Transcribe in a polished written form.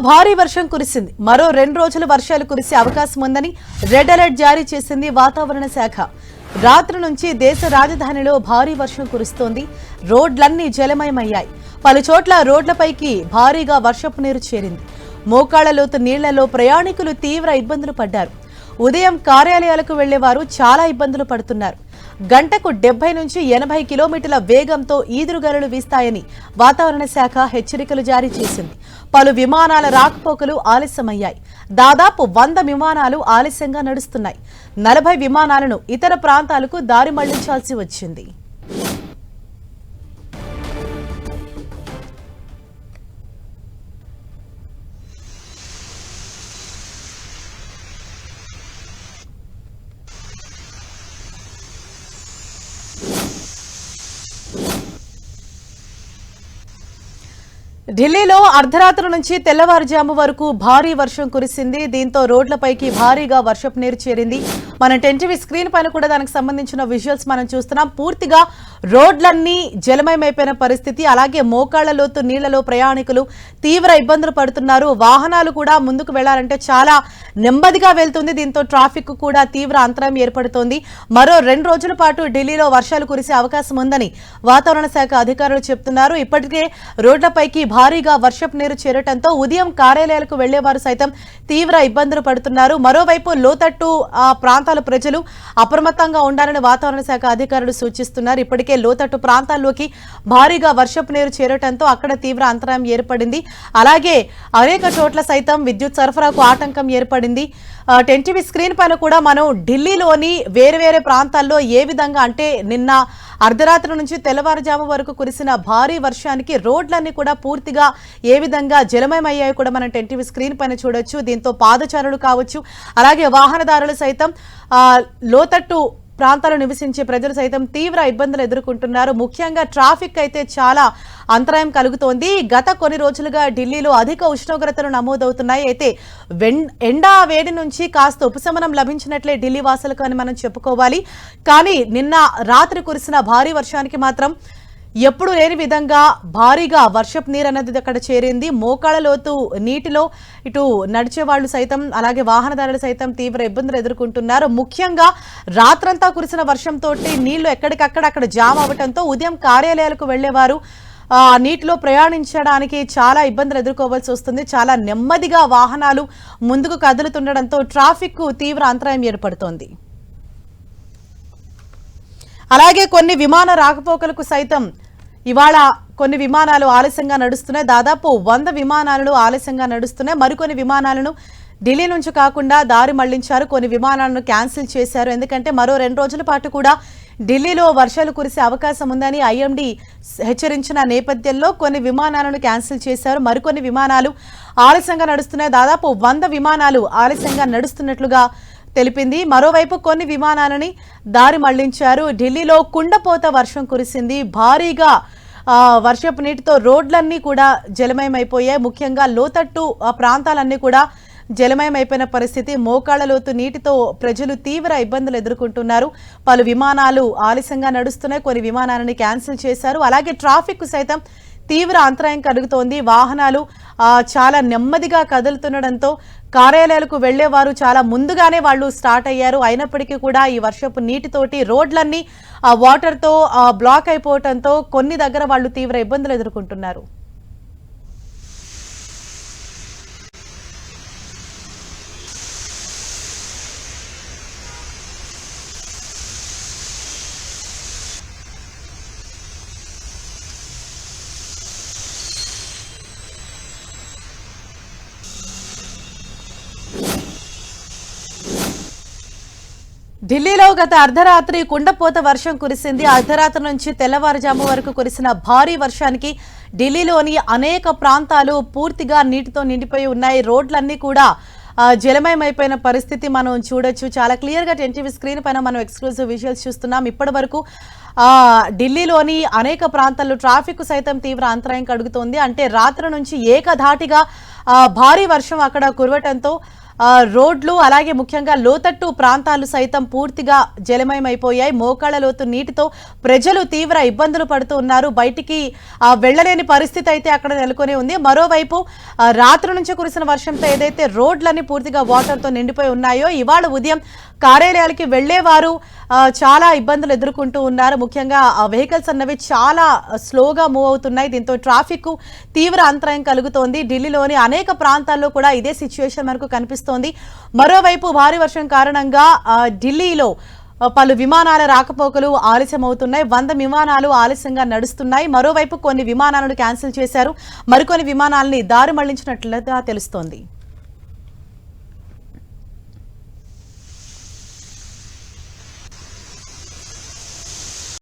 భారీ వర్షం కురిసింది. మరో 2 రోజులు వర్షాలు కురిసే అవకాశం ఉందని రెడ్ అలర్ట్ జారీ చేసింది వాతావరణ శాఖ. రాత్రి నుంచి దేశ రాజధానిలో భారీ వర్షం కురుస్తోంది. రోడ్లన్నీ జలమయమయ్యాయి. పలు చోట్ల రోడ్లపైకి భారీగా వర్షపు నీరు చేరింది. మోకాళ్ల లోతు నీళ్లలో ప్రయాణికులు తీవ్ర ఇబ్బందులు పడ్డారు. ఉదయం కార్యాలయాలకు వెళ్లేవారు చాలా ఇబ్బందులు పడుతున్నారు. గంటకు 70 నుంచి 80 కిలోమీటర్ల వేగంతో ఈదురుగాలులు వీస్తాయని వాతావరణ శాఖ హెచ్చరికలు జారీ చేసింది. పలు విమానాల రాకపోకలు ఆలస్యమయ్యాయి. దాదాపు 100 విమానాలు ఆలస్యంగా నడుస్తున్నాయి. 40 విమానాలను ఇతర ప్రాంతాలకు దారి మళ్లించాల్సి వచ్చింది. ఢిల్లీలో అర్ధరాత్రి నుంచి తెల్లవారుజాము వరకు భారీ వర్షం కురిసింది. దీంతో రోడ్లపైకి భారీగా వర్షపు నీరు చేరింది. మన 10 స్క్రీన్ పైన కూడా దానికి సంబంధించిన విజువల్స్ మనం చూస్తున్నాం. పూర్తిగా రోడ్లన్నీ జలమయమైపోయిన పరిస్థితి. అలాగే మోకాళ్ల లోతు నీళ్లలో ప్రయాణికులు తీవ్ర ఇబ్బందులు పడుతున్నారు. వాహనాలు కూడా ముందుకు వెళ్లాలంటే చాలా నెమ్మదిగా వెళ్తుంది. దీంతో ట్రాఫిక్ కూడా తీవ్ర అంతరాయం ఏర్పడుతోంది. మరో 2 రోజుల పాటు ఢిల్లీలో వర్షాలు కురిసే అవకాశం ఉందని వాతావరణ శాఖ అధికారులు చెబుతున్నారు. ఇప్పటికే రోడ్లపైకి భారీగా వర్షపు నీరు చేరటంతో ఉదయం కార్యాలయాలకు వెళ్లేవారు సైతం తీవ్ర ఇబ్బందులు పడుతున్నారు. మరోవైపు లోతట్టు ప్రాంతాల ప్రజలు అప్రమత్తంగా ఉండాలని వాతావరణ శాఖ అధికారులు సూచిస్తున్నారు. ఇప్పటికే లోతట్టు ప్రాంతాల్లోకి భారీగా వర్షపు నీరు చేరటంతో అక్కడ తీవ్ర అంతరాయం ఏర్పడింది. అలాగే అనేక చోట్ల సైతం విద్యుత్ సరఫరాకు ఆటంకం ఏర్పడింది. 10 స్క్రీన్ పైన కూడా మనం ఢిల్లీలోని వేరే ప్రాంతాల్లో ఏ విధంగా అంటే నిన్న అర్ధరాత్రి నుంచి తెల్లవారుజాము వరకు కురిసిన భారీ వర్షానికి రోడ్లన్నీ కూడా పూర్తిగా ఏ విధంగా జలమయమయ్యాయో కూడా మనం 10 స్క్రీన్ పైన చూడొచ్చు. దీంతో పాదచారులు కావచ్చు, అలాగే వాహనదారులు సైతం లోతట్టు ప్రాంతాల్లో నివసించే ప్రజలు సైతం తీవ్ర ఇబ్బందులు ఎదుర్కొంటున్నారు. ముఖ్యంగా ట్రాఫిక్ అయితే చాలా అంతరాయం కలుగుతోంది. గత కొన్ని రోజులుగా ఢిల్లీలో అధిక ఉష్ణోగ్రతలు నమోదవుతున్నాయి. అయితే ఎండా వేడి నుంచి కాస్త ఉపశమనం లభించినట్లే ఢిల్లీ వాసులకు అని మనం చెప్పుకోవాలి. కానీ నిన్న రాత్రి కురిసిన భారీ వర్షానికి మాత్రం ఎప్పుడు లేని విధంగా భారీగా వర్షపు నీరు అనేది అక్కడ చేరింది. మోకాళ్ల లోతు నీటిలో ఇటు నడిచే వాళ్ళు సైతం అలాగే వాహనదారులు సైతం తీవ్ర ఇబ్బందులు ఎదుర్కొంటున్నారు. ముఖ్యంగా రాత్రంతా కురిసిన వర్షంతో నీళ్లు ఎక్కడికక్కడ అక్కడ జామ్ అవ్వడంతో ఉదయం కార్యాలయాలకు వెళ్లేవారు నీటిలో ప్రయాణించడానికి చాలా ఇబ్బందులు ఎదుర్కోవాల్సి వస్తుంది. చాలా నెమ్మదిగా వాహనాలు ముందుకు కదులుతుండడంతో ట్రాఫిక్ తీవ్ర అంతరాయం ఏర్పడుతోంది. అలాగే కొన్ని విమాన రాకపోకలకు సైతం ఇవాళ కొన్ని విమానాలు ఆలస్యంగా నడుస్తున్నాయి. దాదాపు 100 విమానాలు ఆలస్యంగా నడుస్తున్నాయి. మరికొన్ని విమానాలను ఢిల్లీ నుంచి కాకుండా దారి మళ్లించారు. కొన్ని విమానాలను క్యాన్సిల్ చేశారు. ఎందుకంటే మరో 2 రోజుల పాటు కూడా ఢిల్లీలో వర్షాలు కురిసే అవకాశం ఉందని ఐఎండీ హెచ్చరించిన నేపథ్యంలో కొన్ని విమానాలను క్యాన్సిల్ చేశారు. మరికొన్ని విమానాలు ఆలస్యంగా నడుస్తున్నాయి. దాదాపు 100 విమానాలు ఆలస్యంగా నడుస్తున్నట్లుగా తెలిపింది. మరోవైపు కొన్ని విమానాలని దారి మళ్లించారు. ఢిల్లీలో కుండపోత వర్షం కురిసింది. భారీగా వర్షపు నీటితో రోడ్లన్నీ కూడా జలమయమైపోయాయి. ముఖ్యంగా లోతట్టు ప్రాంతాలన్నీ కూడా జలమయమైపోయిన పరిస్థితి. మోకాళ్ల లోతు నీటితో ప్రజలు తీవ్ర ఇబ్బందులు ఎదుర్కొంటున్నారు. పలు విమానాలు ఆలస్యంగా నడుస్తున్నాయి. కొన్ని విమానాలను క్యాన్సిల్ చేశారు. అలాగే ట్రాఫిక్ సైతం తీవ్ర అంతరాయం కలుగుతోంది. వాహనాలు చాలా నెమ్మదిగా కదులుతుండడంతో కార్యాలయాలకు వెళ్లేవారు చాలా ముందుగానే వాళ్ళు స్టార్ట్ అయ్యారు. అయినప్పటికీ కూడా ఈ వర్షపు నీటితోటి రోడ్లన్నీ వాటర్తో బ్లాక్ అయిపోవడంతో కొన్ని దగ్గర వాళ్ళు తీవ్ర ఇబ్బందులు ఎదుర్కొంటున్నారు. ఢిల్లీలో గత అర్ధరాత్రి కుండపోత వర్షం కురిసింది. అర్ధరాత్రి నుంచి తెల్లవారుజాము వరకు కురిసిన భారీ వర్షానికి ఢిల్లీలోని అనేక ప్రాంతాలు పూర్తిగా నీటితో నిండిపోయి ఉన్నాయి. రోడ్లన్నీ కూడా జలమయమైపోయిన పరిస్థితి మనం చూడొచ్చు. చాలా క్లియర్గా 10 స్క్రీన్ పైన మనం ఎక్స్క్లూజివ్ విజువల్స్ చూస్తున్నాం. ఇప్పటి వరకు ఢిల్లీలోని అనేక ప్రాంతాల్లో ట్రాఫిక్ సైతం తీవ్ర అంతరాయం కలుగుతోంది. అంటే రాత్రి నుంచి ఏకధాటిగా భారీ వర్షం అక్కడ కురవటంతో రోడ్లు అలాగే ముఖ్యంగా లోతట్టు ప్రాంతాలు సైతం పూర్తిగా జలమయమైపోయాయి. మోకాళ్ల లోతు నీటితో ప్రజలు తీవ్ర ఇబ్బందులు పడుతూ ఉన్నారు. బయటికి వెళ్లలేని పరిస్థితి అయితే అక్కడ నెలకొని ఉంది. మరోవైపు రాత్రి నుంచి కురిసిన వర్షంతో ఏదైతే రోడ్లన్నీ పూర్తిగా వాటర్తో నిండిపోయి ఉన్నాయో, ఇవాళ ఉదయం కార్యాలయాలకి వెళ్లేవారు చాలా ఇబ్బందులు ఎదుర్కొంటూ ఉన్నారు. ముఖ్యంగా వెహికల్స్ అన్నవి చాలా స్లోగా మూవ్ అవుతున్నాయి. దీంతో ట్రాఫిక్ తీవ్ర అంతరాయం కలుగుతోంది. ఢిల్లీలోని అనేక ప్రాంతాల్లో కూడా ఇదే సిచ్యువేషన్ మనకు కనిపిస్తోంది. మరోవైపు భారీ వర్షం కారణంగా ఢిల్లీలో పలు విమానాల రాకపోకలు ఆలస్యం అవుతున్నాయి. 100 విమానాలు ఆలస్యంగా నడుస్తున్నాయి. మరోవైపు కొన్ని విమానాలను క్యాన్సిల్ చేశారు. మరికొన్ని విమానాలని దారి మళ్లించినట్లుగా తెలుస్తోంది.